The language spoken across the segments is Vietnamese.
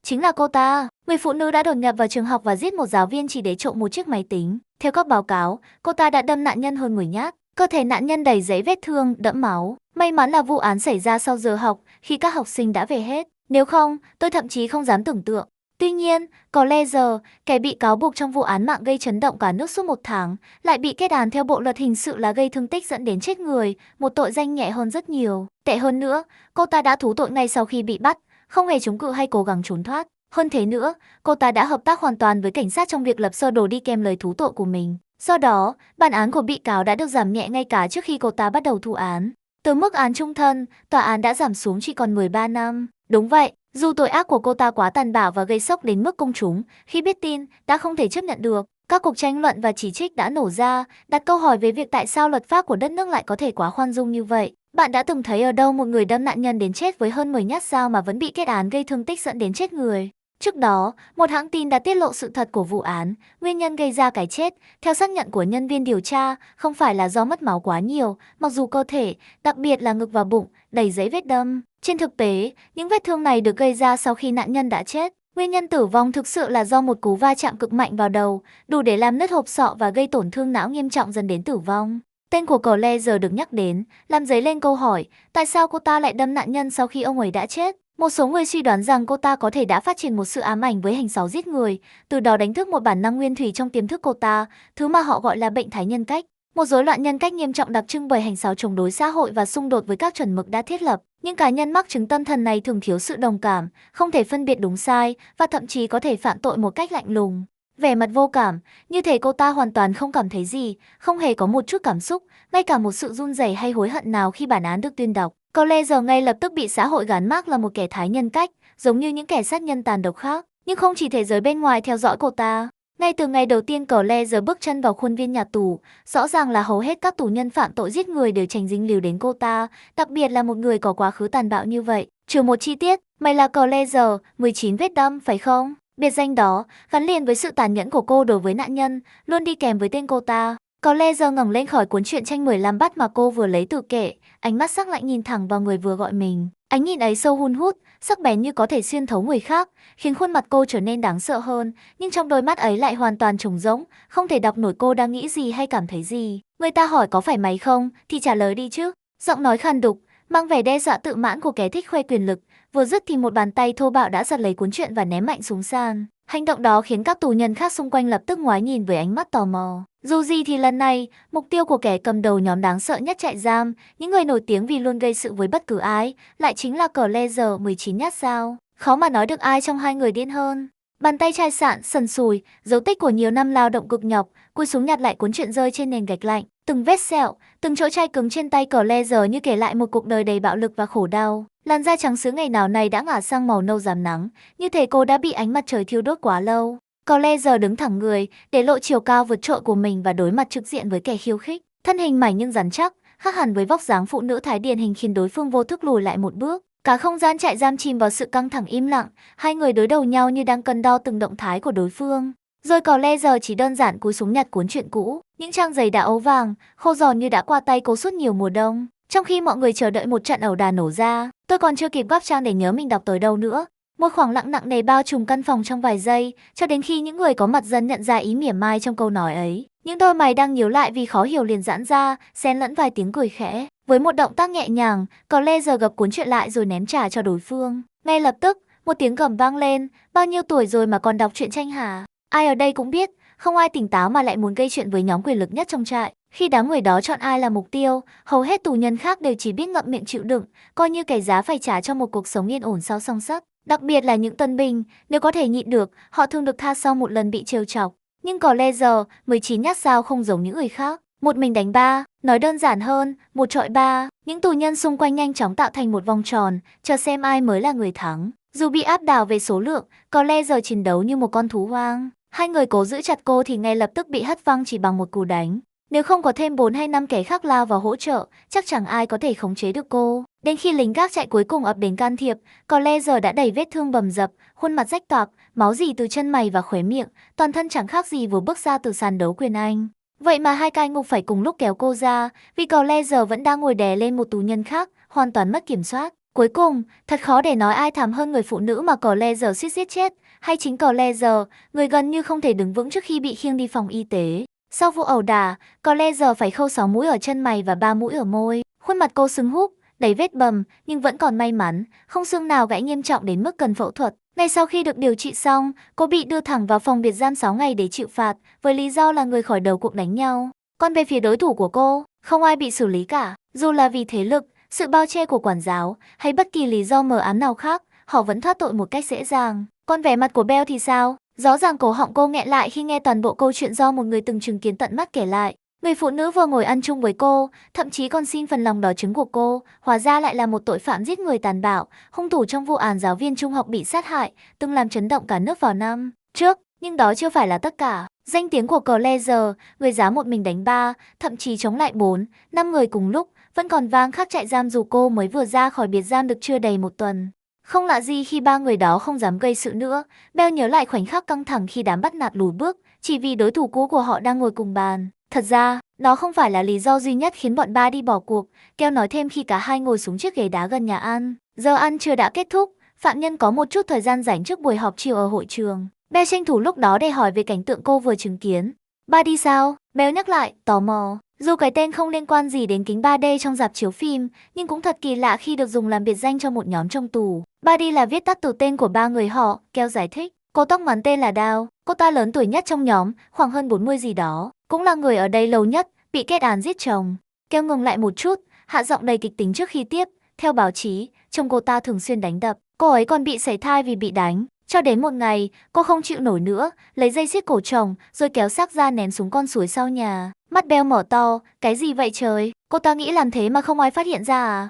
Chính là cô ta, người phụ nữ đã đột nhập vào trường học và giết một giáo viên chỉ để trộm một chiếc máy tính. Theo các báo cáo, cô ta đã đâm nạn nhân hơn 10 nhát. Cơ thể nạn nhân đầy giấy vết thương, đẫm máu. May mắn là vụ án xảy ra sau giờ học, khi các học sinh đã về hết. Nếu không, tôi thậm chí không dám tưởng tượng. Tuy nhiên, có lẽ giờ, kẻ bị cáo buộc trong vụ án mạng gây chấn động cả nước suốt 1 tháng, lại bị kết án theo bộ luật hình sự là gây thương tích dẫn đến chết người, một tội danh nhẹ hơn rất nhiều. Tệ hơn nữa, cô ta đã thú tội ngay sau khi bị bắt, không hề chống cự hay cố gắng trốn thoát. Hơn thế nữa, cô ta đã hợp tác hoàn toàn với cảnh sát trong việc lập sơ đồ đi kèm lời thú tội của mình. Do đó, bản án của bị cáo đã được giảm nhẹ ngay cả trước khi cô ta bắt đầu thụ án. Từ mức án chung thân, tòa án đã giảm xuống chỉ còn 13 năm. Đúng vậy, dù tội ác của cô ta quá tàn bạo và gây sốc đến mức công chúng, khi biết tin, đã không thể chấp nhận được. Các cuộc tranh luận và chỉ trích đã nổ ra, đặt câu hỏi về việc tại sao luật pháp của đất nước lại có thể quá khoan dung như vậy. Bạn đã từng thấy ở đâu một người đâm nạn nhân đến chết với hơn 10 nhát dao mà vẫn bị kết án gây thương tích dẫn đến chết người? Trước đó, một hãng tin đã tiết lộ sự thật của vụ án, nguyên nhân gây ra cái chết, theo xác nhận của nhân viên điều tra, không phải là do mất máu quá nhiều, mặc dù cơ thể, đặc biệt là ngực và bụng, đầy giấy vết đâm. Trên thực tế, những vết thương này được gây ra sau khi nạn nhân đã chết. Nguyên nhân tử vong thực sự là do một cú va chạm cực mạnh vào đầu, đủ để làm nứt hộp sọ và gây tổn thương não nghiêm trọng dẫn đến tử vong. Tên của Claire giờ được nhắc đến, làm dấy lên câu hỏi, tại sao cô ta lại đâm nạn nhân sau khi ông ấy đã chết? Một số người suy đoán rằng cô ta có thể đã phát triển một sự ám ảnh với hành xáo giết người, từ đó đánh thức một bản năng nguyên thủy trong tiềm thức cô ta, thứ mà họ gọi là bệnh thái nhân cách. Một rối loạn nhân cách nghiêm trọng đặc trưng bởi hành xáo chống đối xã hội và xung đột với các chuẩn mực đã thiết lập. Những cá nhân mắc chứng tâm thần này thường thiếu sự đồng cảm, không thể phân biệt đúng sai và thậm chí có thể phạm tội một cách lạnh lùng. Vẻ mặt vô cảm, như thể cô ta hoàn toàn không cảm thấy gì, không hề có một chút cảm xúc, ngay cả một sự run rẩy hay hối hận nào khi bản án được tuyên đọc. Claire giờ ngay lập tức bị xã hội gán mác là một kẻ thái nhân cách, giống như những kẻ sát nhân tàn độc khác. Nhưng không chỉ thế giới bên ngoài theo dõi cô ta. Ngay từ ngày đầu tiên Claire giờ bước chân vào khuôn viên nhà tù, rõ ràng là hầu hết các tù nhân phạm tội giết người đều tránh dính líu đến cô ta, đặc biệt là một người có quá khứ tàn bạo như vậy. Trừ một chi tiết, mày là Claire giờ, 19 vết đâm, phải không? Biệt danh đó, gắn liền với sự tàn nhẫn của cô đối với nạn nhân, luôn đi kèm với tên cô ta. Claire giờ ngẩng lên khỏi cuốn truyện tranh 15 bát mà cô vừa lấy từ kệ, ánh mắt sắc lạnh nhìn thẳng vào người vừa gọi mình. Ánh nhìn ấy sâu hun hút, sắc bén như có thể xuyên thấu người khác, khiến khuôn mặt cô trở nên đáng sợ hơn, nhưng trong đôi mắt ấy lại hoàn toàn trống rỗng, không thể đọc nổi cô đang nghĩ gì hay cảm thấy gì. Người ta hỏi có phải mày không, thì trả lời đi chứ. Giọng nói khàn đục, mang vẻ đe dọa tự mãn của kẻ thích khoe quyền lực, vừa dứt thì một bàn tay thô bạo đã giật lấy cuốn truyện và ném mạnh xuống sàn. Hành động đó khiến các tù nhân khác xung quanh lập tức ngoái nhìn với ánh mắt tò mò. Dù gì thì lần này, mục tiêu của kẻ cầm đầu nhóm đáng sợ nhất trại giam, những người nổi tiếng vì luôn gây sự với bất cứ ai, lại chính là Claire giờ 19 nhát dao. Khó mà nói được ai trong hai người điên hơn. Bàn tay chai sạn, sần sùi, dấu tích của nhiều năm lao động cực nhọc, cúi xuống nhặt lại cuốn truyện rơi trên nền gạch lạnh. Từng vết sẹo, từng chỗ chai cứng trên tay Claire giờ như kể lại một cuộc đời đầy bạo lực và khổ đau. Làn da trắng sứ ngày nào này đã ngả sang màu nâu rám nắng, như thể cô đã bị ánh mặt trời thiêu đốt quá lâu. Claire giờ đứng thẳng người, để lộ chiều cao vượt trội của mình và đối mặt trực diện với kẻ khiêu khích. Thân hình mảnh nhưng rắn chắc, khác hẳn với vóc dáng phụ nữ thái điển hình khiến đối phương vô thức lùi lại một bước. Cả không gian trại giam chìm vào sự căng thẳng im lặng, hai người đối đầu nhau như đang cân đo từng động thái của đối phương. Rồi Claire giờ chỉ đơn giản cúi xuống nhặt cuốn truyện cũ, những trang giấy đã ấu vàng, khô giòn như đã qua tay cô suốt nhiều mùa đông. Trong khi mọi người chờ đợi một trận ẩu đả nổ ra, tôi còn chưa kịp gấp trang để nhớ mình đọc tới đâu nữa. Một khoảng lặng nặng nề bao trùm căn phòng trong vài giây, cho đến khi những người có mặt dần nhận ra ý mỉa mai trong câu nói ấy. Những đôi mày đang nhíu lại vì khó hiểu liền giãn ra, xen lẫn vài tiếng cười khẽ. Với một động tác nhẹ nhàng, Claire giờ gập cuốn truyện lại rồi ném trả cho đối phương. Ngay lập tức, một tiếng gầm vang lên, bao nhiêu tuổi rồi mà còn đọc truyện tranh hả? Ai ở đây cũng biết, không ai tỉnh táo mà lại muốn gây chuyện với nhóm quyền lực nhất trong trại. Khi đám người đó chọn ai là mục tiêu, hầu hết tù nhân khác đều chỉ biết ngậm miệng chịu đựng, coi như cái giá phải trả cho một cuộc sống yên ổn sau song sắt. Đặc biệt là những tân binh, nếu có thể nhịn được, họ thường được tha sau một lần bị trêu chọc. Nhưng Claire giờ, 19 nhát dao không giống những người khác. Một mình đánh ba, nói đơn giản hơn, một trọi ba. Những tù nhân xung quanh nhanh chóng tạo thành một vòng tròn, chờ xem ai mới là người thắng. Dù bị áp đảo về số lượng, Claire giờ chiến đấu như một con thú hoang. Hai người cố giữ chặt cô thì ngay lập tức bị hất văng chỉ bằng một cú đánh. Nếu không có thêm 4 hay 5 kẻ khác lao vào hỗ trợ, chắc chẳng ai có thể khống chế được cô. Đến khi lính gác chạy cuối cùng ập đến can thiệp, Claire giờ đã đầy vết thương bầm dập, khuôn mặt rách toạc, máu rỉ từ chân mày và khóe miệng, toàn thân chẳng khác gì vừa bước ra từ sàn đấu quyền Anh. Vậy mà hai cai ngục phải cùng lúc kéo cô ra, vì Claire giờ vẫn đang ngồi đè lên một tù nhân khác, hoàn toàn mất kiểm soát. Cuối cùng, thật khó để nói ai thảm hơn người phụ nữ mà Claire suýt giết chết, hay chính Claire, người gần như không thể đứng vững trước khi bị khiêng đi phòng y tế. Sau vụ ẩu đả, Claire phải khâu 6 mũi ở chân mày và 3 mũi ở môi. Khuôn mặt cô sưng húp, đầy vết bầm, nhưng vẫn còn may mắn, không xương nào gãy nghiêm trọng đến mức cần phẫu thuật. Ngay sau khi được điều trị xong, cô bị đưa thẳng vào phòng biệt giam 6 ngày để chịu phạt, với lý do là người khởi đầu cuộc đánh nhau. Còn về phía đối thủ của cô, không ai bị xử lý cả, dù là vì thế lực, sự bao che của quản giáo, hay bất kỳ lý do mờ ám nào khác, họ vẫn thoát tội một cách dễ dàng. Còn vẻ mặt của Belle thì sao? Rõ ràng cổ họng cô nghẹn lại khi nghe toàn bộ câu chuyện do một người từng chứng kiến tận mắt kể lại. Người phụ nữ vừa ngồi ăn chung với cô, thậm chí còn xin phần lòng đỏ trứng của cô, hóa ra lại là một tội phạm giết người tàn bạo, hung thủ trong vụ án giáo viên trung học bị sát hại, từng làm chấn động cả nước vào năm trước. Nhưng đó chưa phải là tất cả. Danh tiếng của Claire, người dám một mình đánh 3, thậm chí chống lại 4, 5 người cùng lúc, vẫn còn vang khắp trại giam dù cô mới vừa ra khỏi biệt giam được chưa đầy 1 tuần. Không lạ gì khi 3 người đó không dám gây sự nữa. Belle nhớ lại khoảnh khắc căng thẳng khi đám bắt nạt lùi bước, chỉ vì đối thủ cũ của họ đang ngồi cùng bàn. Thật ra, đó không phải là lý do duy nhất khiến bọn ba đi bỏ cuộc, Keo nói thêm khi cả hai ngồi xuống chiếc ghế đá gần nhà ăn. Giờ ăn trưa đã kết thúc, phạm nhân có một chút thời gian rảnh trước buổi họp chiều ở hội trường. Belle tranh thủ lúc đó để hỏi về cảnh tượng cô vừa chứng kiến. Ba đi sao? Belle nhắc lại, tò mò. Dù cái tên không liên quan gì đến kính 3D trong rạp chiếu phim, nhưng cũng thật kỳ lạ khi được dùng làm biệt danh cho một nhóm trong tù. Buddy là viết tắt từ tên của 3 người họ, Keo giải thích. Cô tóc ngắn tên là Dao, cô ta lớn tuổi nhất trong nhóm, khoảng hơn 40 gì đó, cũng là người ở đây lâu nhất, bị kết án giết chồng. Keo ngừng lại một chút, hạ giọng đầy kịch tính trước khi tiếp. Theo báo chí, chồng cô ta thường xuyên đánh đập, cô ấy còn bị sảy thai vì bị đánh. Cho đến một ngày, cô không chịu nổi nữa, lấy dây xiết cổ chồng, rồi kéo xác ra ném xuống con suối sau nhà. Mắt Belle mở to, cái gì vậy trời? Cô ta nghĩ làm thế mà không ai phát hiện ra à?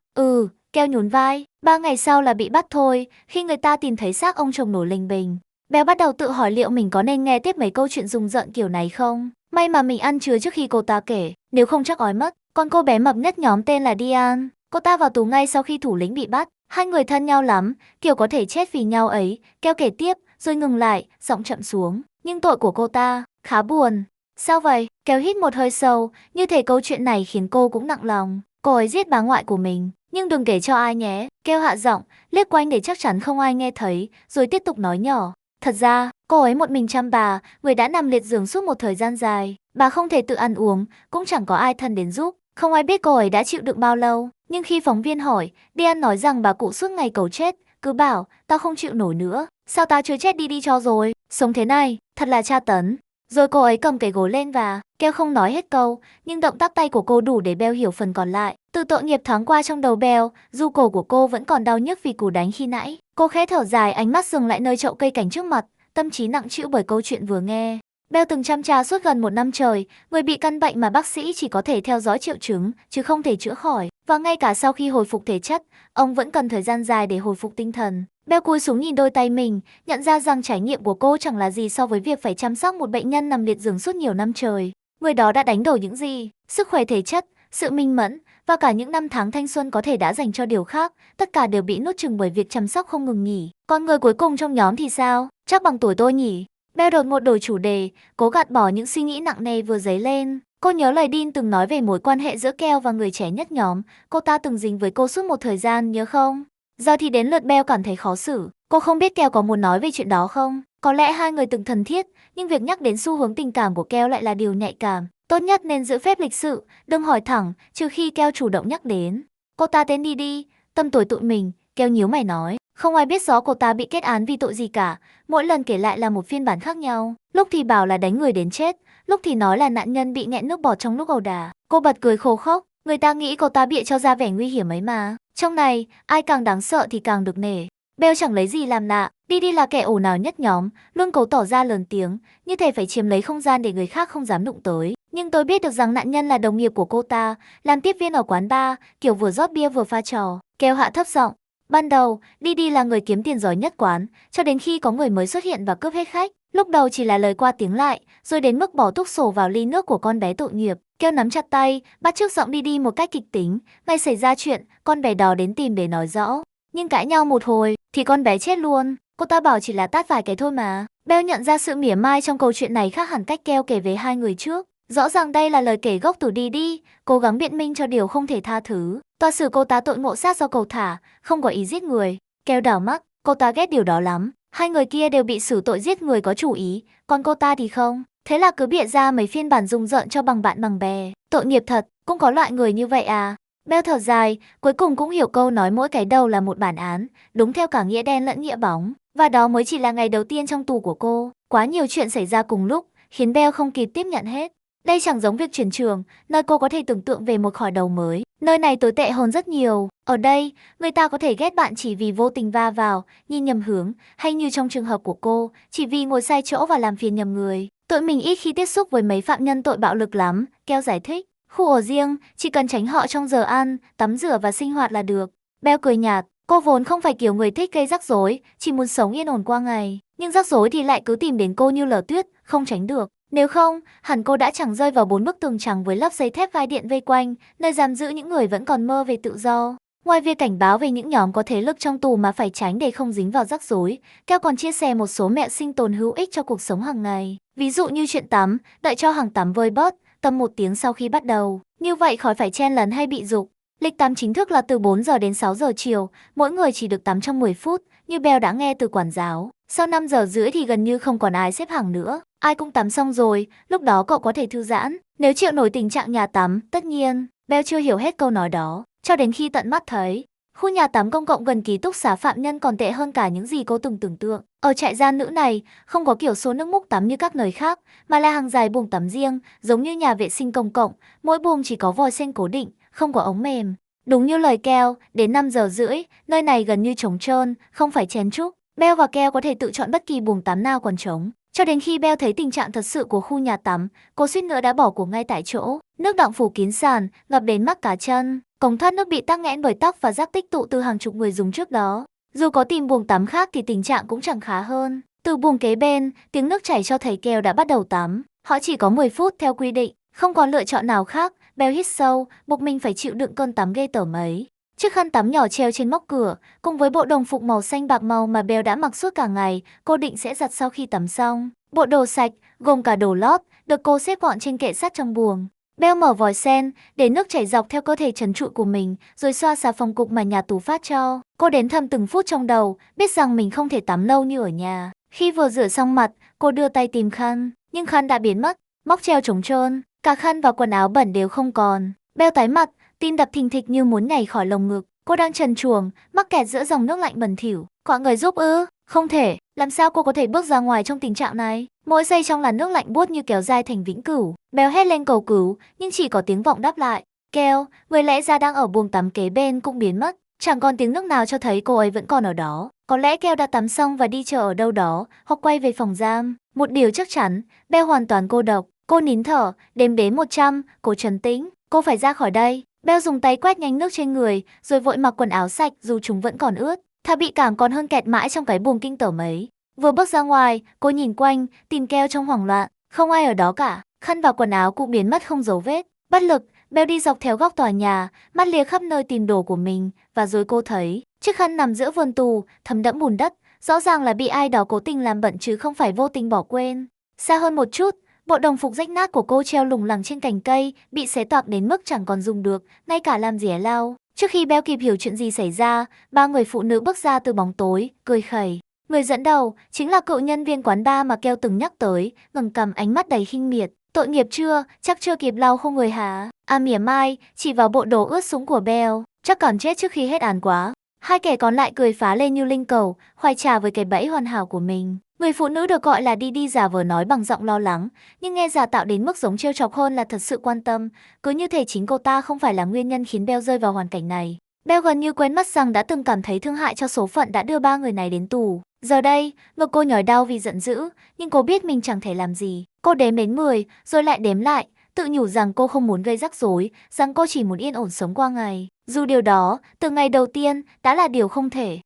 Keo nhún vai. 3 ngày sau là bị bắt thôi, khi người ta tìm thấy xác ông chồng nổi lình bình. Belle bắt đầu tự hỏi liệu mình có nên nghe tiếp mấy câu chuyện rùng rợn kiểu này không? May mà mình ăn trưa trước khi cô ta kể, nếu không chắc ói mất. Còn cô bé mập nhất nhóm tên là Diane, cô ta vào tù ngay sau khi thủ lĩnh bị bắt. Hai người thân nhau lắm, kiểu có thể chết vì nhau ấy. Keo kể tiếp, rồi ngừng lại, giọng chậm xuống. Nhưng tội của cô ta khá buồn. Sao vậy? Keo hít một hơi sâu, như thể câu chuyện này khiến cô cũng nặng lòng. Cô ấy giết bà ngoại của mình, nhưng đừng kể cho ai nhé. Keo hạ giọng, liếc quanh để chắc chắn không ai nghe thấy, rồi tiếp tục nói nhỏ. Thật ra, cô ấy một mình chăm bà, người đã nằm liệt giường suốt một thời gian dài. Bà không thể tự ăn uống, cũng chẳng có ai thân đến giúp. Không ai biết cô ấy đã chịu đựng bao lâu. Nhưng khi phóng viên hỏi, Diane nói rằng bà cụ suốt ngày cầu chết, cứ bảo, tao không chịu nổi nữa. Sao tao chưa chết đi cho rồi, sống thế này, thật là tra tấn. Rồi cô ấy cầm cái gối lên và Keo không nói hết câu, nhưng động tác tay của cô đủ để Belle hiểu phần còn lại. Từ tội nghiệp thoáng qua trong đầu Belle, dù cổ của cô vẫn còn đau nhức vì cú đánh khi nãy. Cô khẽ thở dài, ánh mắt dừng lại nơi chậu cây cảnh trước mặt, tâm trí nặng trĩu bởi câu chuyện vừa nghe. Belle từng chăm tra suốt gần 1 năm trời, người bị căn bệnh mà bác sĩ chỉ có thể theo dõi triệu chứng, chứ không thể chữa khỏi. Và ngay cả sau khi hồi phục thể chất, ông vẫn cần thời gian dài để hồi phục tinh thần. Belle cúi xuống nhìn đôi tay mình, nhận ra rằng trải nghiệm của cô chẳng là gì so với việc phải chăm sóc một bệnh nhân nằm liệt giường suốt nhiều năm trời. Người đó đã đánh đổi những gì? Sức khỏe thể chất, sự minh mẫn, và cả những năm tháng thanh xuân có thể đã dành cho điều khác, tất cả đều bị nuốt chửng bởi việc chăm sóc không ngừng nghỉ. Còn người cuối cùng trong nhóm thì sao? Chắc bằng tuổi tôi nhỉ? Belle đột ngột đổi chủ đề, cố gạt bỏ những suy nghĩ nặng nề vừa dấy lên. Cô nhớ lời Dean từng nói về mối quan hệ giữa Keo và người trẻ nhất nhóm, cô ta từng dính với cô suốt một thời gian, nhớ không? Giờ thì đến lượt Belle cảm thấy khó xử, cô không biết Keo có muốn nói về chuyện đó không? Có lẽ hai người từng thân thiết, nhưng việc nhắc đến xu hướng tình cảm của Keo lại là điều nhạy cảm. Tốt nhất nên giữ phép lịch sự, đừng hỏi thẳng, trừ khi Keo chủ động nhắc đến. Cô ta tên Didi, tầm tuổi tụi mình, Keo nhíu mày nói. Không ai biết rõ cô ta bị kết án vì tội gì cả, mỗi lần kể lại là một phiên bản khác nhau. Lúc thì bảo là đánh người đến chết, lúc thì nói là nạn nhân bị nghẹn nước bọt trong lúc ẩu đả. Cô bật cười khô khốc, người ta nghĩ cô ta bịa cho ra vẻ nguy hiểm ấy mà. Trong này, ai càng đáng sợ thì càng được nể. Belle chẳng lấy gì làm lạ, Didi là kẻ ồn ào nhất nhóm, luôn cố tỏ ra lớn tiếng, như thể phải chiếm lấy không gian để người khác không dám đụng tới. Nhưng tôi biết được rằng nạn nhân là đồng nghiệp của cô ta, làm tiếp viên ở quán bar, kiểu vừa rót bia vừa pha trò. Keo hạ thấp giọng. Ban đầu, Didi là người kiếm tiền giỏi nhất quán, cho đến khi có người mới xuất hiện và cướp hết khách. Lúc đầu chỉ là lời qua tiếng lại, rồi đến mức bỏ thuốc sổ vào ly nước của con bé tội nghiệp. Keo nắm chặt tay, bắt chước giọng Didi một cách kịch tính. Ngày xảy ra chuyện, con bé đó đến tìm để nói rõ. Nhưng cãi nhau một hồi, thì con bé chết luôn. Cô ta bảo chỉ là tát vài cái thôi mà. Belle nhận ra sự mỉa mai trong câu chuyện này khác hẳn cách Keo kể về hai người trước. Rõ ràng đây là lời kể gốc từ đi, cố gắng biện minh cho điều không thể tha thứ. Tòa xử cô ta tội ngộ sát do cầu thả, không có ý giết người. Keo đảo mắt, cô ta ghét điều đó lắm. Hai người kia đều bị xử tội giết người có chủ ý, còn cô ta thì không. Thế là cứ bịa ra mấy phiên bản rùng rợn cho bằng bạn bằng bè. Tội nghiệp thật, cũng có loại người như vậy à. Bell thở dài, cuối cùng cũng hiểu câu nói mỗi cái đầu là một bản án, đúng theo cả nghĩa đen lẫn nghĩa bóng. Và đó mới chỉ là ngày đầu tiên trong tù của cô. Quá nhiều chuyện xảy ra cùng lúc, khiến Bell không kịp tiếp nhận hết. Đây chẳng giống việc chuyển trường, nơi cô có thể tưởng tượng về một khởi đầu mới. Nơi này tồi tệ hơn rất nhiều. Ở đây, người ta có thể ghét bạn chỉ vì vô tình va vào, nhìn nhầm hướng, hay như trong trường hợp của cô, chỉ vì ngồi sai chỗ và làm phiền nhầm người. Tụi mình ít khi tiếp xúc với mấy phạm nhân tội bạo lực lắm, Keo giải thích. Khu ở riêng, chỉ cần tránh họ trong giờ ăn, tắm rửa và sinh hoạt là được. Bell cười nhạt, cô vốn không phải kiểu người thích gây rắc rối, chỉ muốn sống yên ổn qua ngày. Nhưng rắc rối thì lại cứ tìm đến cô như lở tuyết, không tránh được. Nếu không, hẳn cô đã chẳng rơi vào 4 bức tường trắng với lớp dây thép gai điện vây quanh, nơi giam giữ những người vẫn còn mơ về tự do. Ngoài việc cảnh báo về những nhóm có thế lực trong tù mà phải tránh để không dính vào rắc rối, Keo còn chia sẻ một số mẹo sinh tồn hữu ích cho cuộc sống hàng ngày. Ví dụ như chuyện tắm, đợi cho hàng tắm vơi bớt, tầm 1 tiếng sau khi bắt đầu. Như vậy khỏi phải chen lấn hay bị rục. Lịch tắm chính thức là từ 4 giờ đến 6 giờ chiều, mỗi người chỉ được tắm trong 10 phút, như Bell đã nghe từ quản giáo. Sau 5 giờ rưỡi thì gần như không còn ai xếp hàng nữa. Ai cũng tắm xong rồi, lúc đó cậu có thể thư giãn. Nếu chịu nổi tình trạng nhà tắm, tất nhiên. Bell chưa hiểu hết câu nói đó, cho đến khi tận mắt thấy. Khu nhà tắm công cộng gần ký túc xá phạm nhân còn tệ hơn cả những gì cô từng tưởng tượng. Ở trại giam nữ này, không có kiểu xô nước múc tắm như các nơi khác, mà là hàng dài buồng tắm riêng, giống như nhà vệ sinh công cộng. Mỗi buồng chỉ có vòi sen cố định, không có ống mềm. Đúng như lời Keo, đến 5 giờ rưỡi, nơi này gần như trống trơn, không phải chen chúc. Bell và Keo có thể tự chọn bất kỳ buồng tắm nào còn trống. Cho đến khi Bell thấy tình trạng thật sự của khu nhà tắm, cô suýt nữa đã bỏ cuộc ngay tại chỗ. Nước đọng phủ kín sàn, ngập đến mắt cá chân. Cống thoát nước bị tắc nghẽn bởi tóc và rác tích tụ từ hàng chục người dùng trước đó. Dù có tìm buồng tắm khác thì tình trạng cũng chẳng khá hơn. Từ buồng kế bên, tiếng nước chảy cho thấy Keo đã bắt đầu tắm. Họ chỉ có 10 phút theo quy định, không còn lựa chọn nào khác. Bell hít sâu, buộc mình phải chịu đựng cơn tắm ghê tởm ấy. Chiếc khăn tắm nhỏ treo trên móc cửa, cùng với bộ đồng phục màu xanh bạc màu mà Bell đã mặc suốt cả ngày, cô định sẽ giặt sau khi tắm xong. Bộ đồ sạch, gồm cả đồ lót, được cô xếp gọn trên kệ sắt trong buồng. Bell mở vòi sen, để nước chảy dọc theo cơ thể trần trụi của mình, rồi xoa xà phòng cục mà nhà tù phát cho. Cô đếm thầm từng phút trong đầu, biết rằng mình không thể tắm lâu như ở nhà. Khi vừa rửa xong mặt, cô đưa tay tìm khăn, nhưng khăn đã biến mất, móc treo trống trơn, cả khăn và quần áo bẩn đều không còn. Bell tái mặt, tim đập thình thịch như muốn nhảy khỏi lồng ngực. Cô đang trần truồng, mắc kẹt giữa dòng nước lạnh bẩn thỉu. Gọi người giúp ư? Không thể, làm sao cô có thể bước ra ngoài trong tình trạng này? Mỗi giây trong làn nước lạnh buốt như kéo dài thành vĩnh cửu. Bell hét lên cầu cứu, nhưng chỉ có tiếng vọng đáp lại. Keo, người lẽ ra đang ở buồng tắm kế bên cũng biến mất. Chẳng còn tiếng nước nào cho thấy cô ấy vẫn còn ở đó. Có lẽ Keo đã tắm xong và đi chờ ở đâu đó, hoặc quay về phòng giam. Một điều chắc chắn, Bell hoàn toàn cô độc. Cô nín thở, đếm đến 100, cô trấn tĩnh. Cô phải ra khỏi đây. Bell dùng tay quét nhanh nước trên người, rồi vội mặc quần áo sạch dù chúng vẫn còn ướt. Thà bị cảm còn hơn kẹt mãi trong cái buồng kinh tởm ấy. Vừa bước ra ngoài, cô nhìn quanh, tìm Keo trong hoảng loạn. Không ai ở đó cả, khăn và quần áo cũng biến mất không dấu vết. Bất lực, Bell đi dọc theo góc tòa nhà, mắt lia khắp nơi tìm đồ của mình, và rồi cô thấy chiếc khăn nằm giữa vườn tù, thấm đẫm bùn đất, rõ ràng là bị ai đó cố tình làm bẩn chứ không phải vô tình bỏ quên. Xa hơn một chút, bộ đồng phục rách nát của cô treo lủng lẳng trên cành cây, bị xé toạc đến mức chẳng còn dùng được, ngay cả làm rỉa lau. Trước khi Bell kịp hiểu chuyện gì xảy ra, 3 người phụ nữ bước ra từ bóng tối, cười khẩy. Người dẫn đầu chính là cựu nhân viên quán bar mà Keo từng nhắc tới, ngẩng cằm ánh mắt đầy khinh miệt. Tội nghiệp chưa, chắc chưa kịp lau khô người hả? Mỉa mai, chỉ vào bộ đồ ướt sũng của Bell, chắc còn chết trước khi hết án quá. Hai kẻ còn lại cười phá lên như linh cầu, khoái trá với cái bẫy hoàn hảo của mình. Người phụ nữ được gọi là Didi giả vờ nói bằng giọng lo lắng, nhưng nghe giả tạo đến mức giống trêu chọc hơn là thật sự quan tâm. Cứ như thể chính cô ta không phải là nguyên nhân khiến Bell rơi vào hoàn cảnh này. Bell gần như quên mất rằng đã từng cảm thấy thương hại cho số phận đã đưa 3 người này đến tù. Giờ đây, ngực cô nhói đau vì giận dữ, nhưng cô biết mình chẳng thể làm gì. Cô đếm đến 10, rồi lại đếm lại, tự nhủ rằng cô không muốn gây rắc rối, rằng cô chỉ muốn yên ổn sống qua ngày. Dù điều đó, từ ngày đầu tiên, đã là điều không thể.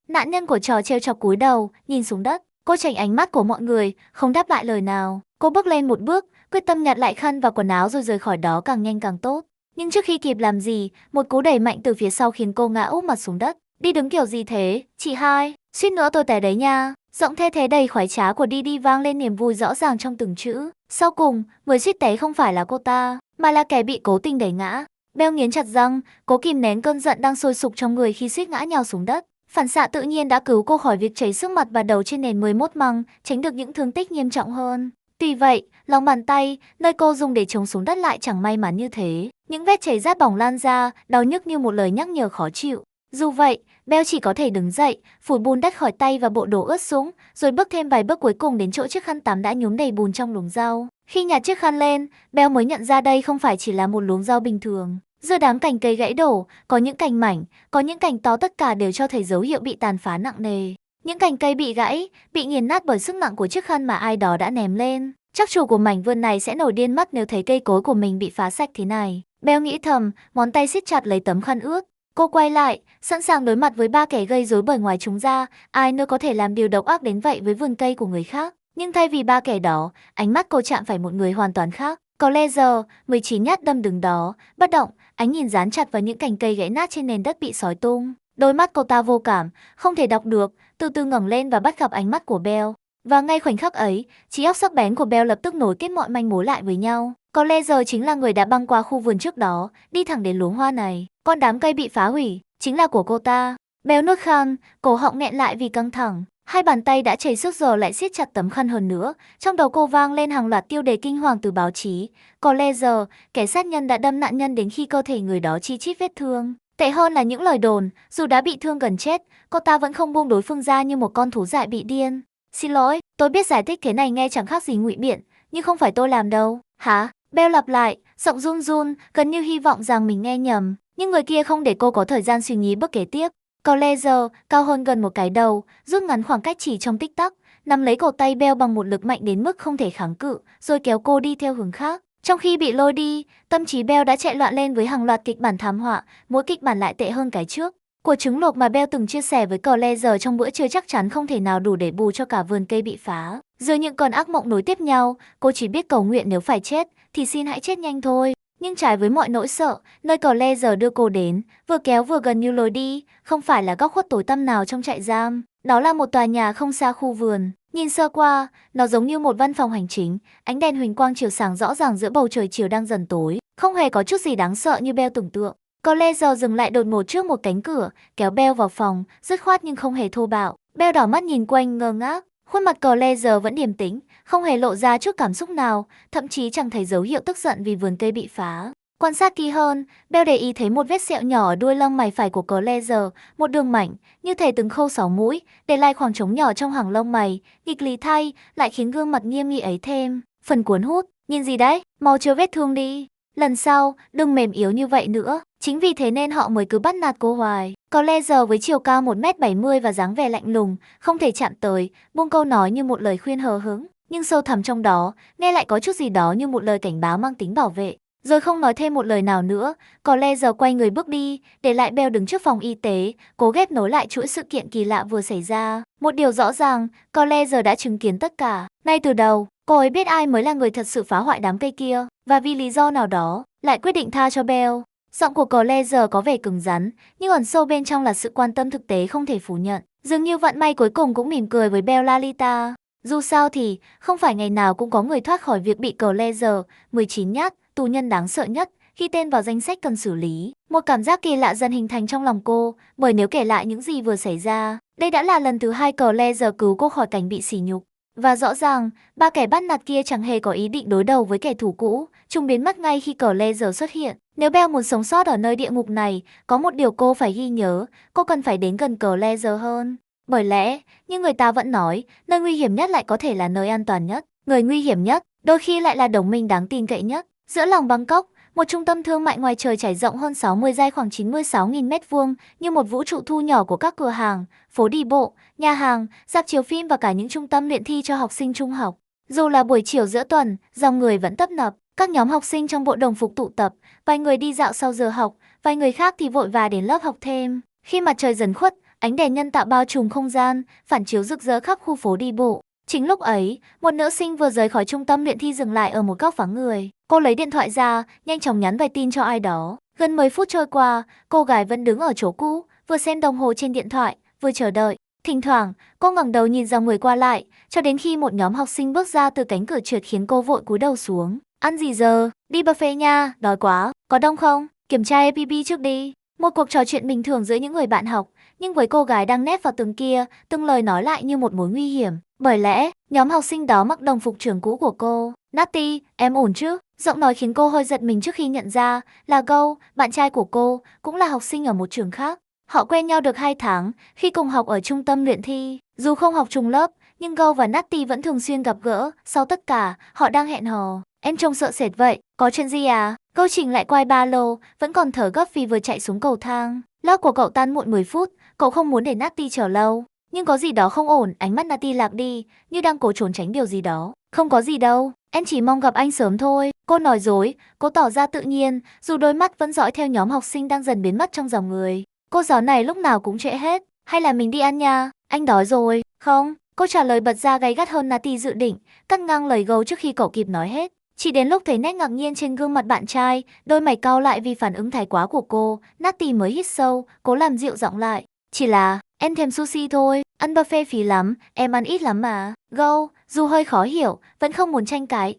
Nạn nhân của trò trêu chọc cúi đầu, nhìn xuống đất. Cô tránh ánh mắt của mọi người, không đáp lại lời nào. Cô bước lên một bước, quyết tâm nhặt lại khăn và quần áo rồi rời khỏi đó càng nhanh càng tốt. Nhưng trước khi kịp làm gì, một cú đẩy mạnh từ phía sau khiến cô ngã úp mặt xuống đất. Đi đứng kiểu gì thế, chị hai? Suýt nữa tôi té đấy nha. Giọng the thế đầy khoái trá của Didi vang lên niềm vui rõ ràng trong từng chữ. Sau cùng, người suýt té không phải là cô ta, mà là kẻ bị cố tình đẩy ngã. Bell nghiến chặt răng, cố kìm nén cơn giận đang sôi sục trong người khi suýt ngã nhào xuống đất. Phản xạ tự nhiên đã cứu cô khỏi việc chảy sức mặt và đầu trên nền 11 măng, tránh được những thương tích nghiêm trọng hơn. Tuy vậy, lòng bàn tay, nơi cô dùng để chống xuống đất lại chẳng may mắn như thế. Những vết chảy rát bỏng lan ra, đau nhức như một lời nhắc nhở khó chịu. Dù vậy, Bell chỉ có thể đứng dậy, phủi bùn đất khỏi tay và bộ đồ ướt sũng, rồi bước thêm vài bước cuối cùng đến chỗ chiếc khăn tắm đã nhuốm đầy bùn trong luống rau. Khi nhặt chiếc khăn lên, Bell mới nhận ra đây không phải chỉ là một luống rau bình thường. Giữa đám cành cây gãy đổ, có những cành mảnh, có những cành to, tất cả đều cho thấy dấu hiệu bị tàn phá nặng nề. Những cành cây bị gãy, bị nghiền nát bởi sức nặng của chiếc khăn mà ai đó đã ném lên. Chắc chủ của mảnh vườn này sẽ nổi điên mất nếu thấy cây cối của mình bị phá sạch thế này. Bell nghĩ thầm, ngón tay siết chặt lấy tấm khăn ướt. Cô quay lại, sẵn sàng đối mặt với ba kẻ gây rối, bởi ngoài chúng ra, ai nữa có thể làm điều độc ác đến vậy với vườn cây của người khác. Nhưng thay vì ba kẻ đó, ánh mắt cô chạm phải một người hoàn toàn khác. Collager, 19 nhát đâm đứng đó, bất động, ánh nhìn dán chặt vào những cành cây gãy nát trên nền đất bị xói tung. Đôi mắt cô ta vô cảm, không thể đọc được, từ từ ngẩng lên và bắt gặp ánh mắt của Bell. Và ngay khoảnh khắc ấy, trí óc sắc bén của Bell lập tức nối kết mọi manh mối lại với nhau. Collager chính là người đã băng qua khu vườn trước đó, đi thẳng đến luống hoa này. Con đám cây bị phá hủy, chính là của cô ta. Bell nuốt khăn, cổ họng nghẹn lại vì căng thẳng. Hai bàn tay đã chảy sức giờ lại siết chặt tấm khăn hơn nữa. Trong đầu cô vang lên hàng loạt tiêu đề kinh hoàng từ báo chí. Collager, kẻ sát nhân đã đâm nạn nhân đến khi cơ thể người đó chi chít vết thương. Tệ hơn là những lời đồn, dù đã bị thương gần chết, cô ta vẫn không buông đối phương ra như một con thú dại bị điên. Xin lỗi, tôi biết giải thích thế này nghe chẳng khác gì ngụy biện, nhưng không phải tôi làm đâu. Hả? Bell lặp lại, giọng run run, gần như hy vọng rằng mình nghe nhầm. Nhưng người kia không để cô có thời gian suy nghĩ bước kế tiếp. Collager, cao hơn gần một cái đầu, rút ngắn khoảng cách chỉ trong tích tắc, nắm lấy cổ tay Bell bằng một lực mạnh đến mức không thể kháng cự, rồi kéo cô đi theo hướng khác. Trong khi bị lôi đi, tâm trí Bell đã chạy loạn lên với hàng loạt kịch bản thảm họa, mỗi kịch bản lại tệ hơn cái trước. Quả trứng luộc mà Bell từng chia sẻ với Collager trong bữa trưa chắc chắn không thể nào đủ để bù cho cả vườn cây bị phá. Dưới những cơn ác mộng nối tiếp nhau, cô chỉ biết cầu nguyện nếu phải chết, thì xin hãy chết nhanh thôi. Nhưng trái với mọi nỗi sợ, nơi Collager đưa cô đến, vừa kéo vừa gần như lối đi, không phải là góc khuất tối tăm nào trong trại giam. Đó là một tòa nhà không xa khu vườn. Nhìn sơ qua, nó giống như một văn phòng hành chính, ánh đèn huỳnh quang chiếu sáng rõ ràng giữa bầu trời chiều đang dần tối, không hề có chút gì đáng sợ như Bell tưởng tượng. Collager dừng lại đột ngột trước một cánh cửa, kéo Bell vào phòng, dứt khoát nhưng không hề thô bạo. Bell đảo mắt nhìn quanh ngơ ngác, khuôn mặt Collager vẫn điềm tĩnh, không hề lộ ra chút cảm xúc nào, thậm chí chẳng thấy dấu hiệu tức giận vì vườn cây bị phá. Quan sát kỹ hơn, Bell để ý thấy một vết sẹo nhỏ ở đuôi lông mày phải của Collager, một đường mảnh, như thể từng khâu sáu mũi, để lại khoảng trống nhỏ trong hàng lông mày. Nghịch lý thay, lại khiến gương mặt nghiêm nghị ấy thêm phần cuốn hút. Nhìn gì đấy, mau chữa vết thương đi. Lần sau, đừng mềm yếu như vậy nữa. Chính vì thế nên họ mới cứ bắt nạt cô hoài. Collager với chiều cao 1m70 và dáng vẻ lạnh lùng, không thể chạm tới, buông câu nói như một lời khuyên hờ hững, nhưng sâu thẳm trong đó, nghe lại có chút gì đó như một lời cảnh báo mang tính bảo vệ. Rồi không nói thêm một lời nào nữa, Collager quay người bước đi, để lại Bell đứng trước phòng y tế, cố ghép nối lại chuỗi sự kiện kỳ lạ vừa xảy ra. Một điều rõ ràng, Collager đã chứng kiến tất cả. Ngay từ đầu, cô ấy biết ai mới là người thật sự phá hoại đám cây kia, và vì lý do nào đó, lại quyết định tha cho Bell. Giọng của Collager có vẻ cứng rắn, nhưng ẩn sâu bên trong là sự quan tâm thực tế không thể phủ nhận. Dường như vận may cuối cùng cũng mỉm cười với Bell Lalita. Dù sao thì, không phải ngày nào cũng có người thoát khỏi việc bị Collager, 19 nhát, tù nhân đáng sợ nhất, khi tên vào danh sách cần xử lý. Một cảm giác kỳ lạ dần hình thành trong lòng cô, bởi nếu kể lại những gì vừa xảy ra, đây đã là lần thứ hai Collager cứu cô khỏi cảnh bị sỉ nhục. Và rõ ràng, ba kẻ bắt nạt kia chẳng hề có ý định đối đầu với kẻ thù cũ, chúng biến mất ngay khi Collager xuất hiện. Nếu Bell muốn sống sót ở nơi địa ngục này, có một điều cô phải ghi nhớ, cô cần phải đến gần Collager hơn. Bởi lẽ, như người ta vẫn nói, nơi nguy hiểm nhất lại có thể là nơi an toàn nhất. Người nguy hiểm nhất, đôi khi lại là đồng minh đáng tin cậy nhất. Giữa lòng Bangkok, một trung tâm thương mại ngoài trời trải rộng hơn 60 dãy khoảng 96.000 m2, như một vũ trụ thu nhỏ của các cửa hàng, phố đi bộ, nhà hàng, rạp chiếu phim và cả những trung tâm luyện thi cho học sinh trung học. Dù là buổi chiều giữa tuần, dòng người vẫn tấp nập, các nhóm học sinh trong bộ đồng phục tụ tập, vài người đi dạo sau giờ học, vài người khác thì vội vã đến lớp học thêm. Khi mặt trời dần khuất, ánh đèn nhân tạo bao trùm không gian, phản chiếu rực rỡ khắp khu phố đi bộ. Chính lúc ấy, một nữ sinh vừa rời khỏi trung tâm luyện thi dừng lại ở một góc vắng người. Cô lấy điện thoại ra, nhanh chóng nhắn vài tin cho ai đó. Gần 10 phút trôi qua, cô gái vẫn đứng ở chỗ cũ, vừa xem đồng hồ trên điện thoại, vừa chờ đợi. Thỉnh thoảng, cô ngẩng đầu nhìn dòng người qua lại, cho đến khi một nhóm học sinh bước ra từ cánh cửa trượt khiến cô vội cúi đầu xuống. Ăn gì giờ? Đi buffet nha, đói quá. Có đông không? Kiểm tra EPP trước đi. Một cuộc trò chuyện bình thường giữa những người bạn học, nhưng với cô gái đang nép vào tường kia, từng lời nói lại như một mối nguy hiểm. Bởi lẽ, nhóm học sinh đó mặc đồng phục trường cũ của cô. Natty, em ổn chứ? Giọng nói khiến cô hơi giật mình trước khi nhận ra là Go, bạn trai của cô, cũng là học sinh ở một trường khác. Họ quen nhau được 2 tháng khi cùng học ở trung tâm luyện thi. Dù không học chung lớp, nhưng Go và Natty vẫn thường xuyên gặp gỡ. Sau tất cả, họ đang hẹn hò. Em trông sợ sệt vậy, có chuyện gì à? Go chỉnh lại quai ba lô, vẫn còn thở gấp vì vừa chạy xuống cầu thang. Lớp của cậu tan muộn 10 phút, cậu không muốn để Natty chờ lâu. Nhưng có gì đó không ổn, ánh mắt Natty lạc đi, như đang cố trốn tránh điều gì đó. Không có gì đâu, em chỉ mong gặp anh sớm thôi. Cô nói dối, cô tỏ ra tự nhiên, dù đôi mắt vẫn dõi theo nhóm học sinh đang dần biến mất trong dòng người. Cô giáo này lúc nào cũng trễ hết, hay là mình đi ăn nha, anh đói rồi. Không, cô trả lời bật ra gay gắt hơn Natty dự định, cắt ngang lời Go trước khi cậu kịp nói hết. Chỉ đến lúc thấy nét ngạc nhiên trên gương mặt bạn trai, đôi mày cau lại vì phản ứng thái quá của cô, Natty mới hít sâu, cố làm dịu giọng lại. Chỉ là, em thèm sushi thôi, ăn buffet phí lắm, em ăn ít lắm mà. Go, dù hơi khó hiểu, vẫn không muốn tranh cãi.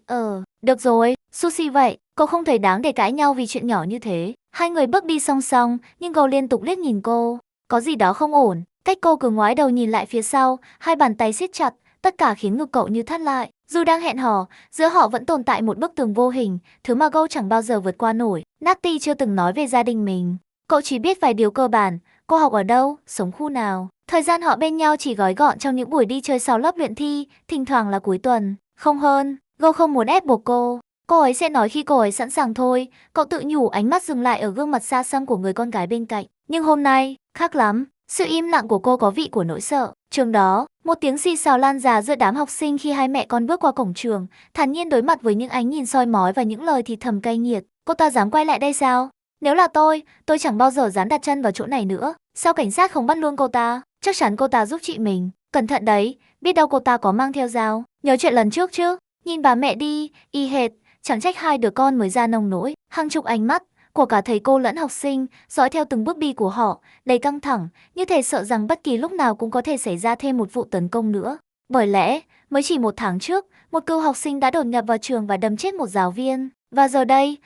Được rồi, sushi vậy, cậu không thấy đáng để cãi nhau vì chuyện nhỏ như thế. Hai người bước đi song song, nhưng Go liên tục liếc nhìn cô. Có gì đó không ổn, cách cô cứ ngoái đầu nhìn lại phía sau, hai bàn tay siết chặt, tất cả khiến ngực cậu như thắt lại. Dù đang hẹn hò, giữa họ vẫn tồn tại một bức tường vô hình, thứ mà Go chẳng bao giờ vượt qua nổi. Natty chưa từng nói về gia đình mình. Cậu chỉ biết vài điều cơ bản, cô học ở đâu, sống khu nào. Thời gian họ bên nhau chỉ gói gọn trong những buổi đi chơi sau lớp luyện thi, thỉnh thoảng là cuối tuần. Không hơn, Go không muốn ép buộc cô. Cô ấy sẽ nói khi cô ấy sẵn sàng thôi. Cậu tự nhủ, ánh mắt dừng lại ở gương mặt xa xăm của người con gái bên cạnh. Nhưng hôm nay, khác lắm. Sự im lặng của cô có vị của nỗi sợ. Trường đó, một tiếng xì xào lan ra giữa đám học sinh khi hai mẹ con bước qua cổng trường, thản nhiên đối mặt với những ánh nhìn soi mói và những lời thì thầm cay nghiệt. Cô ta dám quay lại đây sao? Nếu là tôi chẳng bao giờ dám đặt chân vào chỗ này nữa. Sao cảnh sát không bắt luôn cô ta? Chắc chắn cô ta giúp chị mình. Cẩn thận đấy, biết đâu cô ta có mang theo dao. Nhớ chuyện lần trước chứ? Nhìn bà mẹ đi, y hệt. Chẳng trách hai đứa con mới ra nông nỗi. Hàng chục ánh mắt của cả thầy cô lẫn học sinh dõi theo từng bước đi của họ, đầy căng thẳng, như thể sợ rằng bất kỳ lúc nào cũng có thể xảy ra thêm một vụ tấn công nữa. Bởi lẽ, mới chỉ 1 tháng trước, một cựu học sinh đã đột nhập vào trường và đâm chết một giáo viên. Và giờ đây,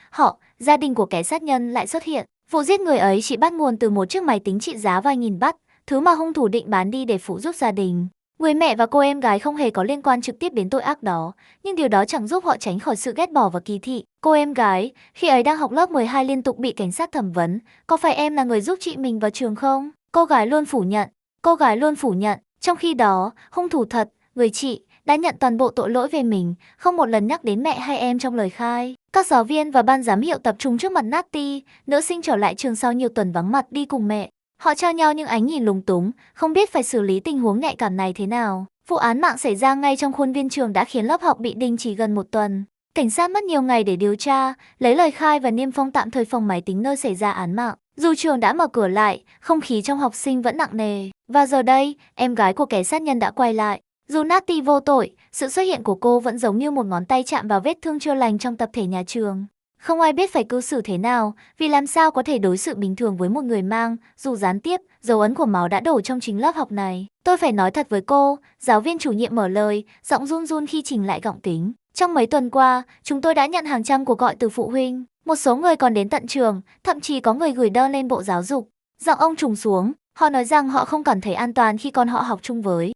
gia đình của kẻ sát nhân lại xuất hiện. Vụ giết người ấy chỉ bắt nguồn từ một chiếc máy tính trị giá vài nghìn bát, thứ mà hung thủ định bán đi để phụ giúp gia đình. Người mẹ và cô em gái không hề có liên quan trực tiếp đến tội ác đó, nhưng điều đó chẳng giúp họ tránh khỏi sự ghét bỏ và kỳ thị. Cô em gái, khi ấy đang học lớp 12 liên tục bị cảnh sát thẩm vấn, có phải em là người giúp chị mình vào trường không? Cô gái luôn phủ nhận. Trong khi đó, hung thủ thật, người chị, đã nhận toàn bộ tội lỗi về mình, không một lần nhắc đến mẹ hay em trong lời khai. Các giáo viên và ban giám hiệu tập trung trước mặt Natty, nữ sinh trở lại trường sau nhiều tuần vắng mặt đi cùng mẹ. Họ trao nhau những ánh nhìn lúng túng, không biết phải xử lý tình huống nhạy cảm này thế nào. Vụ án mạng xảy ra ngay trong khuôn viên trường đã khiến lớp học bị đình chỉ gần 1 tuần. Cảnh sát mất nhiều ngày để điều tra, lấy lời khai và niêm phong tạm thời phòng máy tính nơi xảy ra án mạng. Dù trường đã mở cửa lại, không khí trong học sinh vẫn nặng nề. Và giờ đây, em gái của kẻ sát nhân đã quay lại. Dù Natty vô tội, sự xuất hiện của cô vẫn giống như một ngón tay chạm vào vết thương chưa lành trong tập thể nhà trường. Không ai biết phải cư xử thế nào, vì làm sao có thể đối xử bình thường với một người mang, dù gián tiếp, dấu ấn của máu đã đổ trong chính lớp học này. Tôi phải nói thật với cô, giáo viên chủ nhiệm mở lời, giọng run run khi chỉnh lại gọng kính. Trong mấy tuần qua, chúng tôi đã nhận hàng trăm cuộc gọi từ phụ huynh. Một số người còn đến tận trường, thậm chí có người gửi đơn lên Bộ Giáo dục. Giọng ông trùng xuống, họ nói rằng họ không cảm thấy an toàn khi con họ học chung với.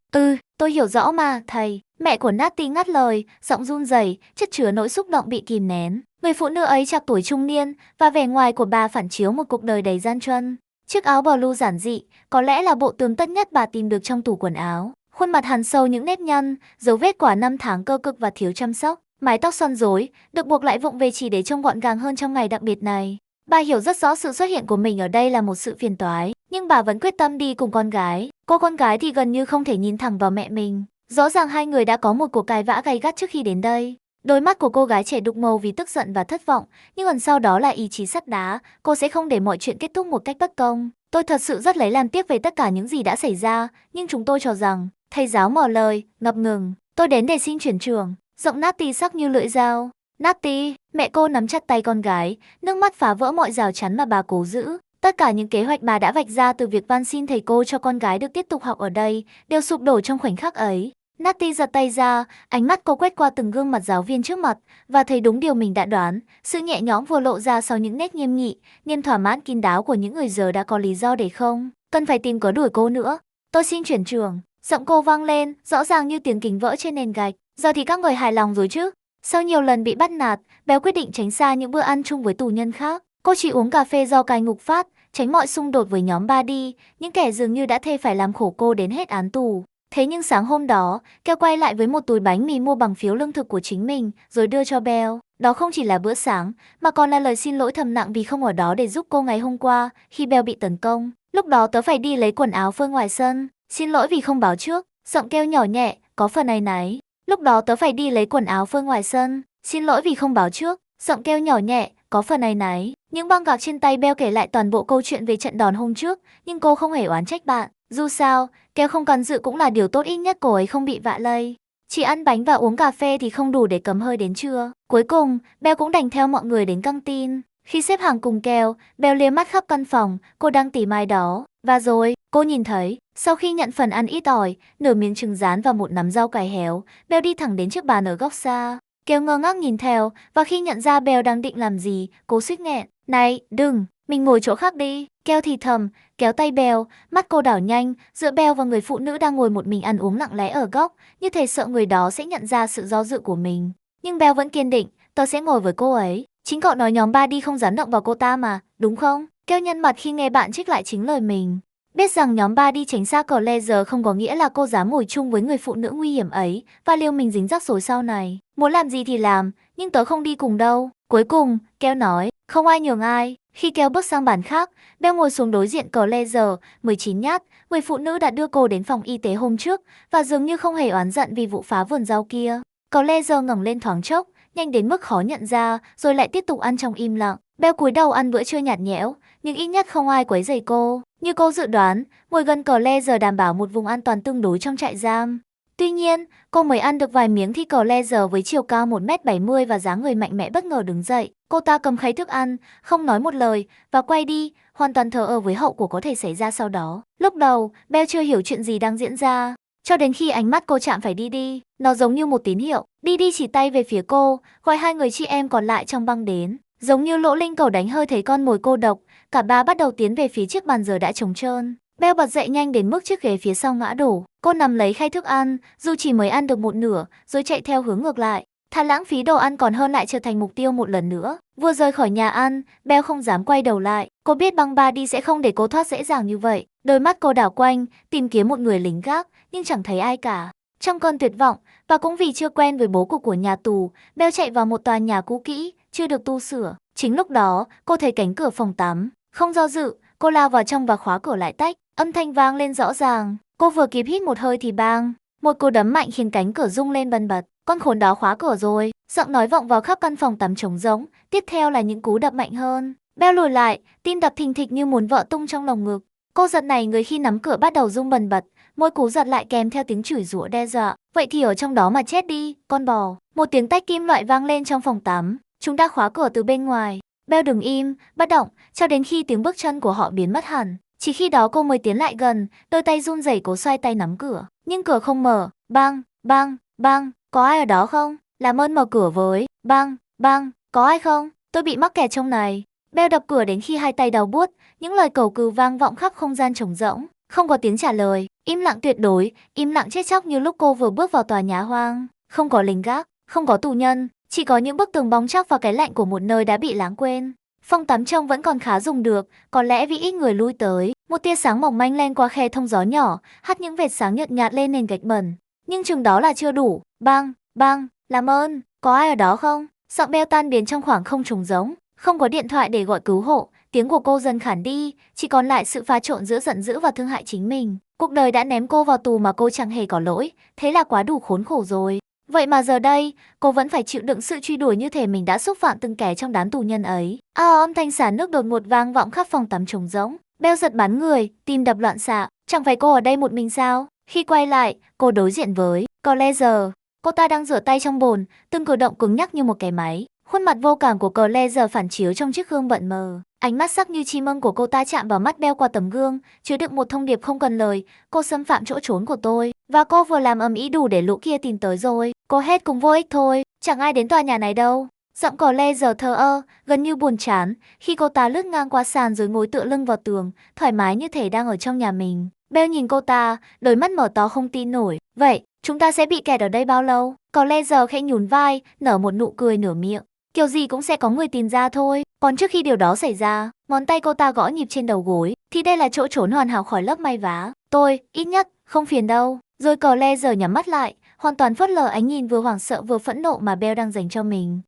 Tôi hiểu rõ mà, thầy. Mẹ của Natty ngắt lời, giọng run rẩy, chất chứa nỗi xúc động bị kìm nén. Người phụ nữ ấy chạc tuổi trung niên, và vẻ ngoài của bà phản chiếu một cuộc đời đầy gian truân. Chiếc áo blue giản dị, có lẽ là bộ tươm tất nhất bà tìm được trong tủ quần áo. Khuôn mặt hằn sâu những nếp nhăn, dấu vết quả 5 tháng cơ cực và thiếu chăm sóc. Mái tóc xoăn rối, được buộc lại vụng về chỉ để trông gọn gàng hơn trong ngày đặc biệt này. Bà hiểu rất rõ sự xuất hiện của mình ở đây là một sự phiền toái, nhưng bà vẫn quyết tâm đi cùng con gái. Cô con gái thì gần như không thể nhìn thẳng vào mẹ mình. Rõ ràng hai người đã có một cuộc cãi vã gay gắt trước khi đến đây. Đôi mắt của cô gái trẻ đục ngầu vì tức giận và thất vọng, nhưng ẩn sau đó là ý chí sắt đá, cô sẽ không để mọi chuyện kết thúc một cách bất công. Tôi thật sự rất lấy làm tiếc về tất cả những gì đã xảy ra, nhưng chúng tôi cho rằng, thầy giáo mở lời, ngập ngừng, tôi đến để xin chuyển trường. Giọng Natty sắc như lưỡi dao. Natty, mẹ cô nắm chặt tay con gái, nước mắt phá vỡ mọi rào chắn mà bà cố giữ. Tất cả những kế hoạch bà đã vạch ra từ việc van xin thầy cô cho con gái được tiếp tục học ở đây, đều sụp đổ trong khoảnh khắc ấy. Natty giật tay ra, ánh mắt cô quét qua từng gương mặt giáo viên trước mặt, và thấy đúng điều mình đã đoán, sự nhẹ nhõm vừa lộ ra sau những nét nghiêm nghị, niềm thỏa mãn kín đáo của những người giờ đã có lý do để không cần phải tìm cớ đuổi cô nữa. Tôi xin chuyển trường, giọng cô vang lên, rõ ràng như tiếng kính vỡ trên nền gạch. Giờ thì các người hài lòng rồi chứ? Sau nhiều lần bị bắt nạt, Béo quyết định tránh xa những bữa ăn chung với tù nhân khác. Cô chỉ uống cà phê do cai ngục phát, tránh mọi xung đột với nhóm Buddy, những kẻ dường như đã thề phải làm khổ cô đến hết án tù. Thế nhưng sáng hôm đó, Keo quay lại với một túi bánh mì mua bằng phiếu lương thực của chính mình, rồi đưa cho Bell. Đó không chỉ là bữa sáng, mà còn là lời xin lỗi thầm lặng vì không ở đó để giúp cô ngày hôm qua, khi Bell bị tấn công. Lúc đó tớ phải đi lấy quần áo phơi ngoài sân, xin lỗi vì không báo trước, giọng Keo nhỏ nhẹ, có phần áy náy. Lúc đó tớ phải đi lấy quần áo phơi ngoài sân, xin lỗi vì không báo trước, giọng Keo nhỏ nhẹ, có phần áy náy. Những băng gạc trên tay Bell kể lại toàn bộ câu chuyện về trận đòn hôm trước, nhưng cô không hề oán trách bạn. Dù sao, Keo không can dự cũng là điều tốt, ít nhất cô ấy không bị vạ lây. Chỉ ăn bánh và uống cà phê thì không đủ để cấm hơi đến trưa. Cuối cùng, Bell cũng đành theo mọi người đến căng tin. Khi xếp hàng cùng Keo, Bell liếc mắt khắp căn phòng, cô đang tỉ mai đó. Và rồi, cô nhìn thấy, sau khi nhận phần ăn ít ỏi, nửa miếng trứng rán và một nắm rau cải héo, Bell đi thẳng đến chiếc bàn ở góc xa. Keo ngơ ngác nhìn theo, và khi nhận ra Bell đang định làm gì, cô suýt nghẹn. Này, đừng, mình ngồi chỗ khác đi. Keo thì thầm, kéo tay Bell, mắt cô đảo nhanh, giữa Bell và người phụ nữ đang ngồi một mình ăn uống lặng lẽ ở góc, như thể sợ người đó sẽ nhận ra sự do dự của mình. Nhưng Bell vẫn kiên định, tớ sẽ ngồi với cô ấy. Chính cậu nói nhóm Buddy không dám động vào cô ta mà, đúng không? Keo nhăn mặt khi nghe bạn trích lại chính lời mình. Biết rằng nhóm Buddy tránh xa Claire không có nghĩa là cô dám ngồi chung với người phụ nữ nguy hiểm ấy và liều mình dính rắc rối sau này. Muốn làm gì thì làm, nhưng tớ không đi cùng đâu. Cuối cùng, Keo nói, không ai nhường ai. Khi Keo bước sang bàn khác, Bell ngồi xuống đối diện Claire, 19 nhát, người phụ nữ đã đưa cô đến phòng y tế hôm trước và dường như không hề oán giận vì vụ phá vườn rau kia. Claire ngẩng lên thoáng chốc, nhanh đến mức khó nhận ra, rồi lại tiếp tục ăn trong im lặng. Bell cúi đầu ăn bữa trưa nhạt nhẽo, nhưng ít nhất không ai quấy rầy cô. Như cô dự đoán, ngồi gần Claire đảm bảo một vùng an toàn tương đối trong trại giam. Tuy nhiên, cô mới ăn được vài miếng thì Claire với chiều cao 1m70 và dáng người mạnh mẽ bất ngờ đứng dậy. Cô ta cầm khay thức ăn, không nói một lời, và quay đi, hoàn toàn thờ ơ với hậu quả có thể xảy ra sau đó. Lúc đầu, Bell chưa hiểu chuyện gì đang diễn ra, cho đến khi ánh mắt cô chạm phải Didi. Nó giống như một tín hiệu. Didi chỉ tay về phía cô, gọi hai người chị em còn lại trong băng đến. Giống như lỗ linh cầu đánh hơi thấy con mồi cô độc, cả ba bắt đầu tiến về phía chiếc bàn giờ đã trống trơn. Bell bật dậy nhanh đến mức chiếc ghế phía sau ngã đổ. Cô nắm lấy khay thức ăn, dù chỉ mới ăn được một nửa, rồi chạy theo hướng ngược lại. Thà lãng phí đồ ăn còn hơn lại trở thành mục tiêu một lần nữa. Vừa rời khỏi nhà ăn, Bell không dám quay đầu lại. Cô biết băng Buddy sẽ không để cô thoát dễ dàng như vậy. Đôi mắt cô đảo quanh, tìm kiếm một người lính gác, nhưng chẳng thấy ai cả. Trong cơn tuyệt vọng, và cũng vì chưa quen với bố cục của nhà tù, Bell chạy vào một tòa nhà cũ kỹ, chưa được tu sửa. Chính lúc đó, cô thấy cánh cửa phòng tắm. Không do dự, cô lao vào trong và khóa cửa lại tách. Âm thanh vang lên rõ ràng. Cô vừa kịp hít một hơi thì bang, một cú đấm mạnh khiến cánh cửa rung lên bần bật. Con khốn đó khóa cửa rồi. Giọng nói vọng vào khắp căn phòng tắm trống rỗng. Tiếp theo là những cú đập mạnh hơn. Bell lùi lại, tim đập thình thịch như muốn vỡ tung trong lồng ngực. Cô giật nảy người khi nắm cửa bắt đầu rung bần bật. Môi cú giật lại kèm theo tiếng chửi rủa đe dọa. Vậy thì ở trong đó mà chết đi, con bò. Một tiếng tách kim loại vang lên trong phòng tắm. Chúng đã khóa cửa từ bên ngoài. Bell đứng im, bất động, cho đến khi tiếng bước chân của họ biến mất hẳn. Chỉ khi đó cô mới tiến lại gần, đôi tay run rẩy cố xoay tay nắm cửa, nhưng cửa không mở. Bang, bang, bang, có ai ở đó không? Làm ơn mở cửa với. Bang, bang, có ai không? Tôi bị mắc kẹt trong này. Bell đập cửa đến khi hai tay đau buốt, những lời cầu cứu vang vọng khắp không gian trống rỗng. Không có tiếng trả lời, im lặng tuyệt đối, im lặng chết chóc như lúc cô vừa bước vào tòa nhà hoang. Không có lính gác, không có tù nhân, chỉ có những bức tường bong tróc và cái lạnh của một nơi đã bị lãng quên. Phòng tắm trông vẫn còn khá dùng được, có lẽ vì ít người lui tới. Một tia sáng mỏng manh len qua khe thông gió nhỏ, hắt những vệt sáng nhợt nhạt lên nền gạch bẩn. Nhưng chừng đó là chưa đủ. Bang, bang, làm ơn, có ai ở đó không? Giọng Bell tan biến trong khoảng không trống rỗng. Không có điện thoại để gọi cứu hộ, tiếng của cô dần khản đi, chỉ còn lại sự pha trộn giữa giận dữ và thương hại chính mình. Cuộc đời đã ném cô vào tù mà cô chẳng hề có lỗi, thế là quá đủ khốn khổ rồi. Vậy mà giờ đây, cô vẫn phải chịu đựng sự truy đuổi như thể mình đã xúc phạm từng kẻ trong đám tù nhân ấy. Âm thanh xả nước đột ngột vang vọng khắp phòng tắm trống rỗng. Bell giật bắn người, tim đập loạn xạ. Chẳng phải cô ở đây một mình sao? Khi quay lại, cô đối diện với Claire. Cô ta đang rửa tay trong bồn, từng cử động cứng nhắc như một cái máy. Khuôn mặt vô cảm của Claire phản chiếu trong chiếc gương bận mờ. Ánh mắt sắc như chim ưng của cô ta chạm vào mắt Belle qua tấm gương, chứa đựng một thông điệp không cần lời. Cô xâm phạm chỗ trốn của tôi, và cô vừa làm ầm ĩ đủ để lũ kia tìm tới rồi. Cô hết cũng vô ích thôi, chẳng ai đến tòa nhà này đâu. Giọng Claire thờ ơ, gần như buồn chán, khi cô ta lướt ngang qua sàn rồi ngồi tựa lưng vào tường, thoải mái như thể đang ở trong nhà mình. Belle nhìn cô ta, đôi mắt mở to không tin nổi. Vậy, chúng ta sẽ bị kẹt ở đây bao lâu? Claire khẽ nhún vai, nở một nụ cười nửa miệng. Kiểu gì cũng sẽ có người tìm ra thôi. Còn trước khi điều đó xảy ra, ngón tay cô ta gõ nhịp trên đầu gối, thì đây là chỗ trốn hoàn hảo khỏi lớp may vá. Tôi, ít nhất, không phiền đâu. Rồi Claire nhắm mắt lại, hoàn toàn phớt lờ ánh nhìn vừa hoảng sợ vừa phẫn nộ mà Belle đang dành cho mình.